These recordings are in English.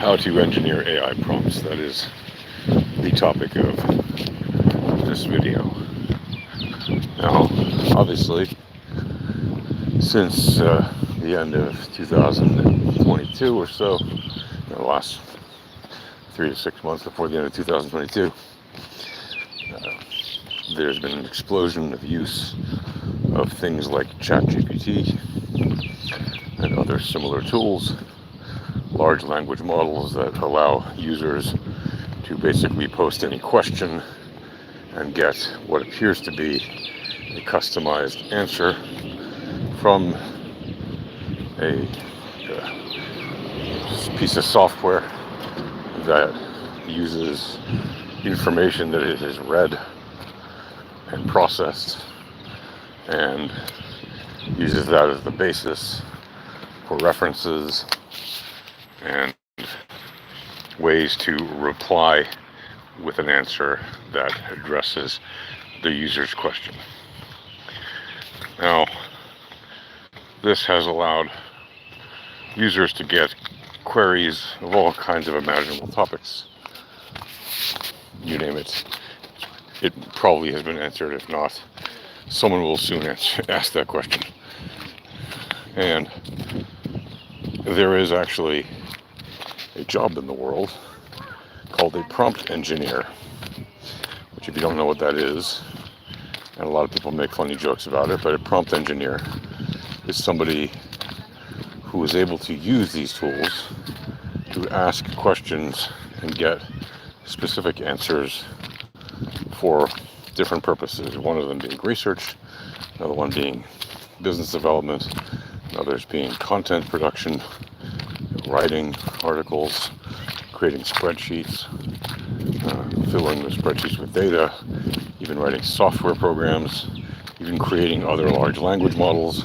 how to engineer AI prompts. That is the topic of this video. Now, obviously, since the end of 2022 or so, the last 3 to 6 months before the end of 2022, there's been an explosion of use of things like ChatGPT and other similar tools, large language models that allow users to basically post any question and get what appears to be a customized answer from a piece of software that uses information that it has read and processed and uses that as the basis for references and ways to reply with an answer that addresses the user's question. Now, this has allowed users to get queries of all kinds of imaginable topics. You name it, it probably has been answered. If not, someone will soon ask that question. And there is actually a job in the world called a prompt engineer, which, if you don't know what that is, and a lot of people make funny jokes about it, but a prompt engineer is somebody who is able to use these tools to ask questions and get specific answers for different purposes. One of them being research, another one being business development, others being content production, writing articles, creating spreadsheets, filling the spreadsheets with data, even writing software programs, even creating other large language models,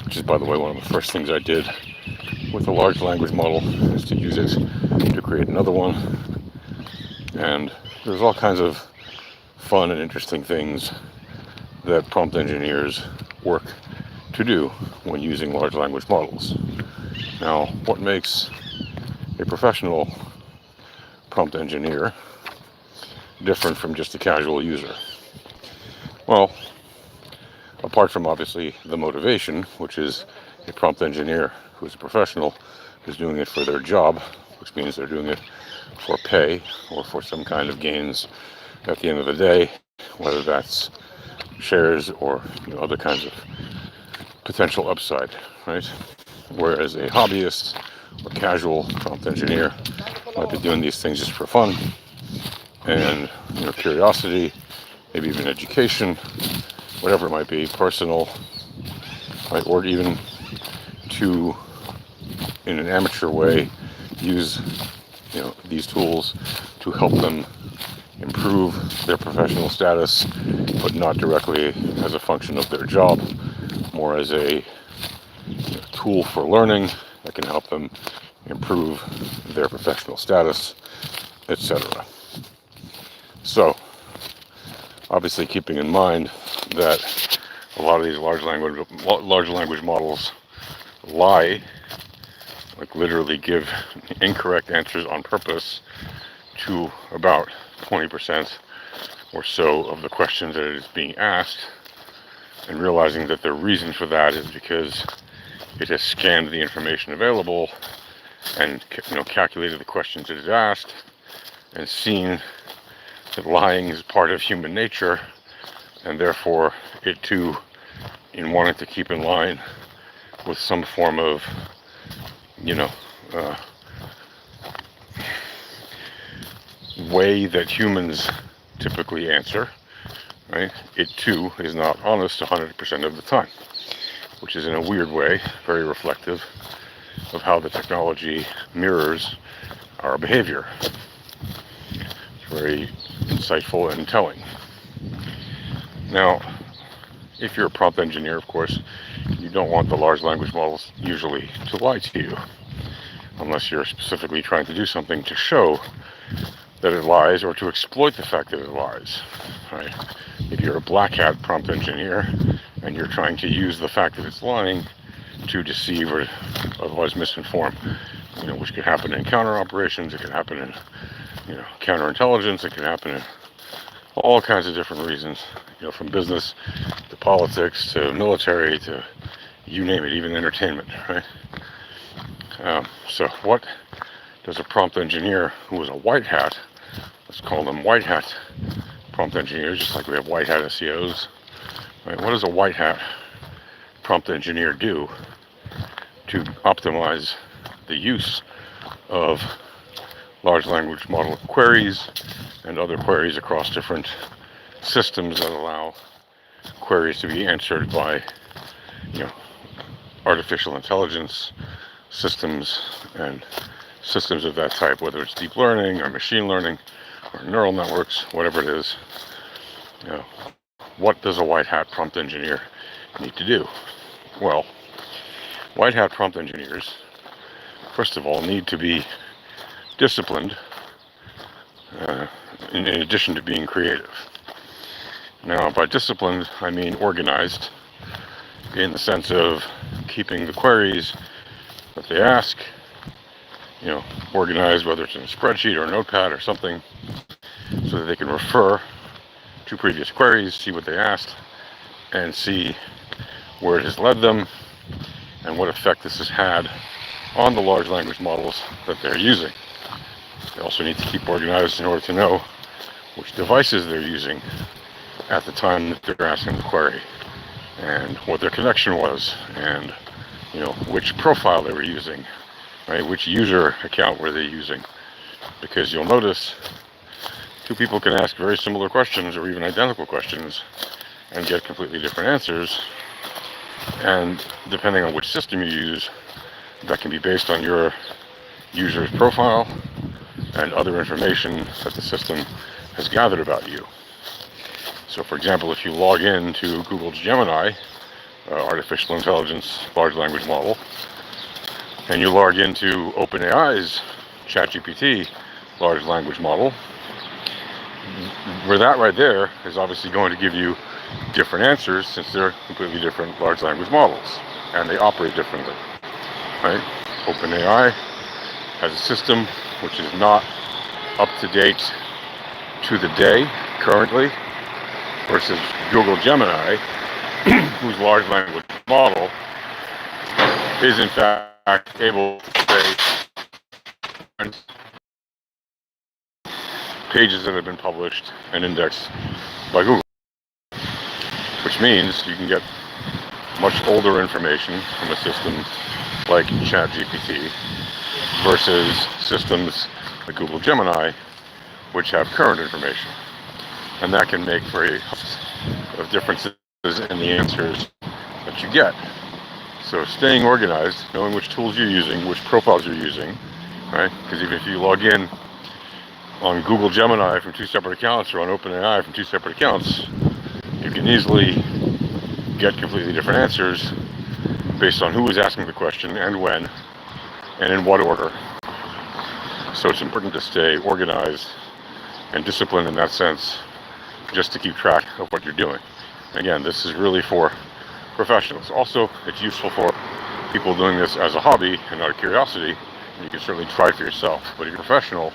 which is, by the way, one of the first things I did with a large language model, is to use it to create another one. And there's all kinds of fun and interesting things that prompt engineers work to do when using large language models. Now, what makes a professional prompt engineer different from just a casual user? Well, apart from obviously the motivation, which is a prompt engineer who's a professional who's doing it for their job, which means they're doing it for pay or for some kind of gains at the end of the day, whether that's shares or other kinds of potential upside, right? Whereas a hobbyist or casual prompt engineer might be doing these things just for fun and curiosity, maybe even education, whatever it might be, personal, right? Or even to, in an amateur way, use these tools to help them improve their professional status, but not directly as a function of their job, more as a tool for learning that can help them improve their professional status, etc. So, obviously keeping in mind that a lot of these large language models lie, like literally give incorrect answers on purpose to about 20% or so of the questions that it is being asked, and realizing that the reason for that is because it has scanned the information available and calculated the questions it has asked and seen that lying is part of human nature, and therefore it too, in wanting to keep in line with some form of way that humans typically answer, right? It too is not honest 100% of the time, which is in a weird way very reflective of how the technology mirrors our behavior. It's very insightful and telling. Now, if you're a prompt engineer, of course, you don't want the large language models usually to lie to you, unless you're specifically trying to do something to show that it lies or to exploit the fact that it lies, right? If you're a black hat prompt engineer and you're trying to use the fact that it's lying to deceive or otherwise misinform which could happen in counter operations, it could happen in, counterintelligence, it could happen in all kinds of different reasons, from business to politics to military to you name it, even entertainment, right? So what does a prompt engineer who is a white hat, let's call them white hat prompt engineers, just like we have white hat SEOs, right? What does a white hat prompt engineer do to optimize the use of large language model queries and other queries across different systems that allow queries to be answered by, artificial intelligence systems and systems of that type, whether it's deep learning or machine learning or neural networks, whatever it is. What does a white hat prompt engineer need to do? Well, white hat prompt engineers, first of all, need to be disciplined in addition to being creative. Now, by disciplined, I mean organized, in the sense of keeping the queries that they ask, organized, whether it's in a spreadsheet or a notepad or something, so that they can refer to previous queries, see what they asked, and see where it has led them and what effect this has had on the large language models that they're using. They also need to keep organized in order to know which devices they're using at the time that they're asking the query, and what their connection was, and which profile they were using, right? Which user account were they using? Because you'll notice two people can ask very similar questions or even identical questions and get completely different answers. And depending on which system you use, that can be based on your user's profile and other information that the system has gathered about you. So for example, if you log in to Google's Gemini, artificial intelligence large language model, and you log into OpenAI's ChatGPT large language model, where that right there is obviously going to give you different answers, since they're completely different large language models and they operate differently, right? OpenAI has a system which is not up to date to the day currently, versus Google Gemini, whose large language model is in fact able to say pages that have been published and indexed by Google, which means you can get much older information from a system like ChatGPT versus systems like Google Gemini, which have current information. And that can make for a lot of differences in the answers that you get. So staying organized, knowing which tools you're using, which profiles you're using, right? Because even if you log in on Google Gemini from two separate accounts or on OpenAI from two separate accounts, you can easily get completely different answers based on who was asking the question and when and in what order. So it's important to stay organized and disciplined in that sense, just to keep track of what you're doing. Again, this is really for professionals. Also, it's useful for people doing this as a hobby and out of curiosity. You can certainly try it for yourself. But if you're a professional,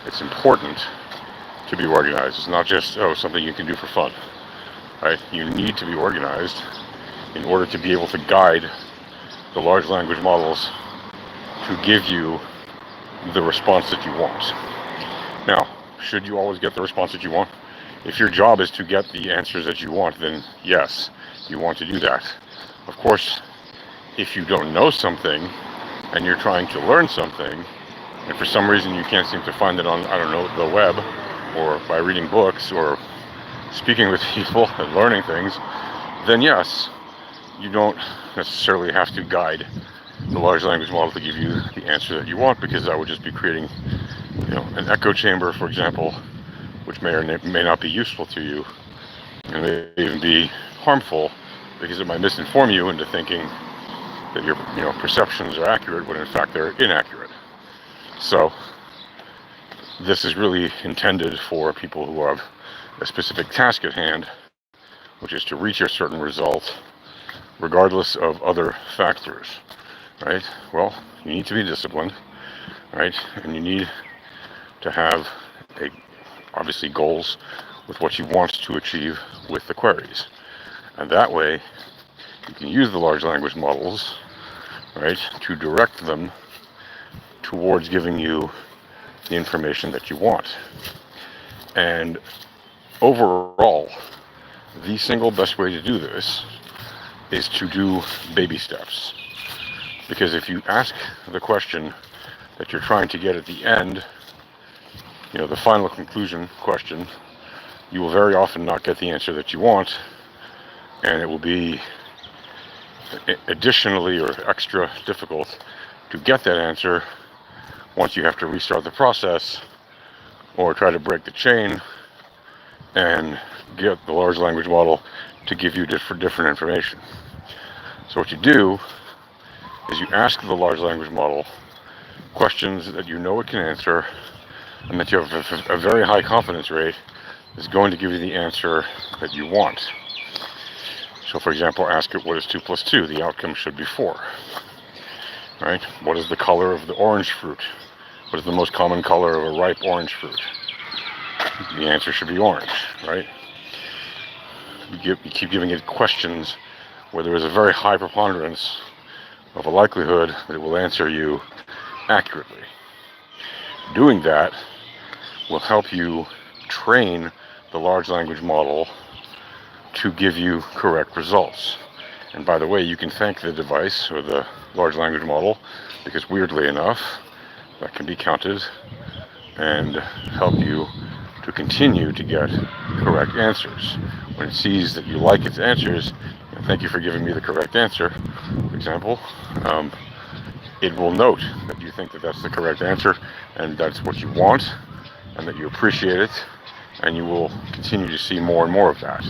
it's important to be organized. It's not just, something you can do for fun, right? You need to be organized in order to be able to guide the large language models to give you the response that you want. Now, should you always get the response that you want? If your job is to get the answers that you want, then yes, you want to do that. Of course, if you don't know something and you're trying to learn something, and for some reason you can't seem to find it on, the web, or by reading books, or speaking with people and learning things, then yes, you don't necessarily have to guide the large language model to give you the answer that you want, because that would just be creating, an echo chamber, for example, which may or may not be useful to you, and may even be harmful, because it might misinform you into thinking that your perceptions are accurate when in fact they're inaccurate. So this is really intended for people who have a specific task at hand, which is to reach a certain result regardless of other factors. right? Well, you need to be disciplined, right? And you need to have obviously goals with what you want to achieve with the queries. And that way, you can use the large language models, right, to direct them towards giving you the information that you want. And overall, the single best way to do this is to do baby steps. Because if you ask the question that you're trying to get at the end, the final conclusion question, you will very often not get the answer that you want, and it will be additionally or extra difficult to get that answer once you have to restart the process or try to break the chain and get the large language model to give you different information. So what you do is you ask the large language model questions that you know it can answer and that you have a very high confidence rate is going to give you the answer that you want. So for example, ask it what is 2 plus 2? The outcome should be 4. Right? What is the color of the orange fruit? What is the most common color of a ripe orange fruit? The answer should be orange, right? You keep giving it questions where there is a very high preponderance of a likelihood that it will answer you accurately. Doing that will help you train the large language model to give you correct results. And by the way, you can thank the device or the large language model because weirdly enough, that can be counted and help you to continue to get correct answers. When it sees that you like its answers, thank you for giving me the correct answer, for example, it will note that you think that that's the correct answer and that's what you want and that you appreciate it, and you will continue to see more and more of that.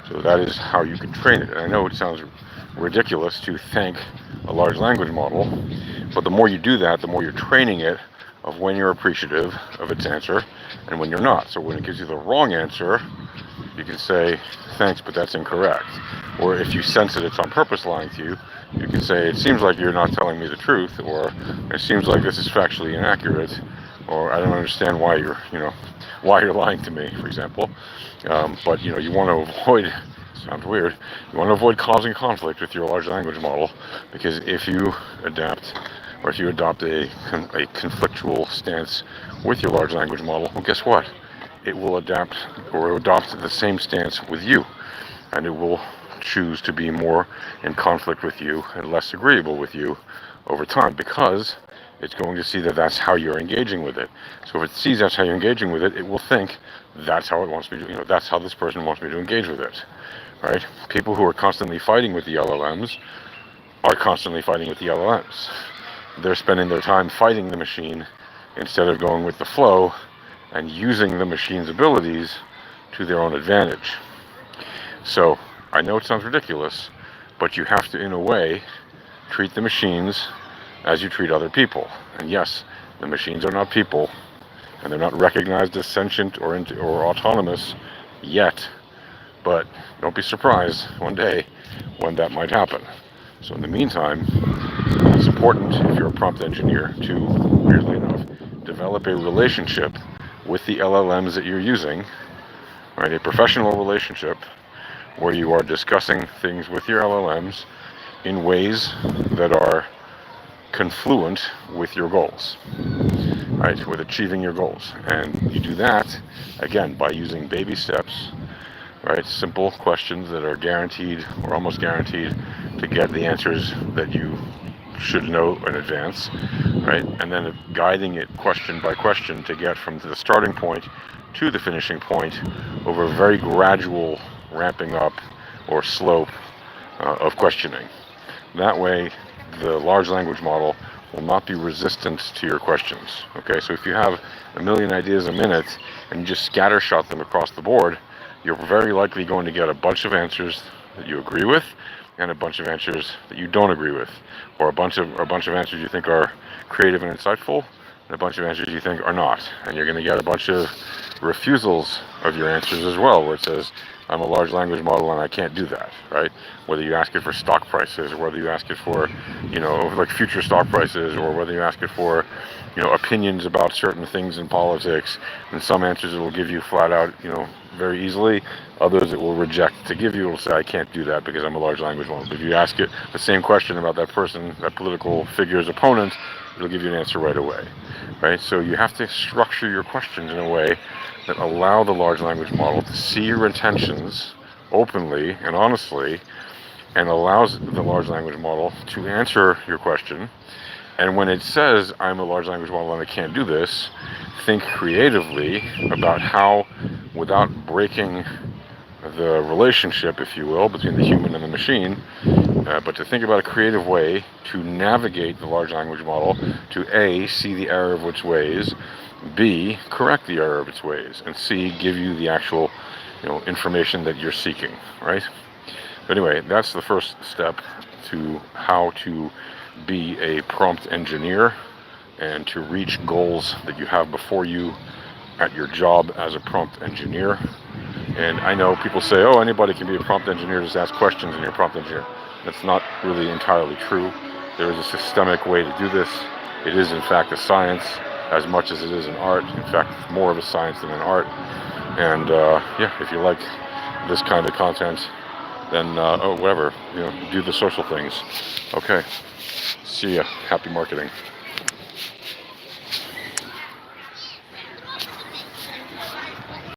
So that is how you can train it. And I know it sounds ridiculous to thank a large language model, but the more you do that, the more you're training it of when you're appreciative of its answer and when you're not. So when it gives you the wrong answer, you can say, thanks, but that's incorrect. Or if you sense that it's on purpose lying to you, you can say, it seems like you're not telling me the truth, or it seems like this is factually inaccurate, or I don't understand why you're lying to me, for example. But you want to avoid, sounds weird, you want to avoid causing conflict with your large language model, because if you adopt a conflictual stance with your large language model, well, guess what? It will adapt or adopt the same stance with you, and it will choose to be more in conflict with you and less agreeable with you over time, because it's going to see that that's how you're engaging with it. So if it sees that's how you're engaging with it, it will think that's how it wants me to, that's how this person wants me to engage with it, right? People who are constantly fighting with the LLMs are constantly fighting with the LLMs. They're spending their time fighting the machine instead of going with the flow and using the machine's abilities to their own advantage. So I know it sounds ridiculous, but you have to, in a way, treat the machines as you treat other people. And yes, the machines are not people, and they're not recognized as sentient or autonomous yet, but don't be surprised one day when that might happen. So in the meantime, it's important, if you're a prompt engineer, to, weirdly enough, develop a relationship with the LLMs that you're using, right? A professional relationship where you are discussing things with your LLMs in ways that are confluent with your goals, right? With achieving your goals. And you do that, again, by using baby steps, right? Simple questions that are guaranteed or almost guaranteed to get the answers that you should know in advance, right? And then guiding it question by question to get from the starting point to the finishing point over a very gradual ramping up or slope of questioning. That way, the large language model will not be resistant to your questions. Okay, so if you have a million ideas a minute and you just scattershot them across the board, you're very likely going to get a bunch of answers that you agree with and a bunch of answers that you don't agree with, or a bunch of answers you think are creative and insightful, and a bunch of answers you think are not. And you're going to get a bunch of refusals of your answers as well, where it says, I'm a large language model and I can't do that, right? Whether you ask it for stock prices, or whether you ask it for, like future stock prices, or whether you ask it for, opinions about certain things in politics. And some answers it will give you flat out, very easily. Others it will reject to give you. It will say, I can't do that because I'm a large language model. But if you ask it the same question about that person, that political figure's opponent, it'll give you an answer right away, right? So you have to structure your questions in a way that allow the large language model to see your intentions openly and honestly, and allows the large language model to answer your question. And when it says, I'm a large language model and I can't do this, think creatively about how, without breaking the relationship, if you will, between the human and the machine, but to think about a creative way to navigate the large language model to A, see the error of its ways, B, correct the error of its ways, and C, give you the actual information that you're seeking, right? But anyway, that's the first step to how to be a prompt engineer and to reach goals that you have before you at your job as a prompt engineer. And I know people say, oh, anybody can be a prompt engineer, just ask questions and you're a prompt engineer. That's not really entirely true. There is a systemic way to do this. It is, in fact, a science as much as it is an art. In fact, it's more of a science than an art. And if you like this kind of content, then whatever, do the social things. Okay, see ya. Happy marketing.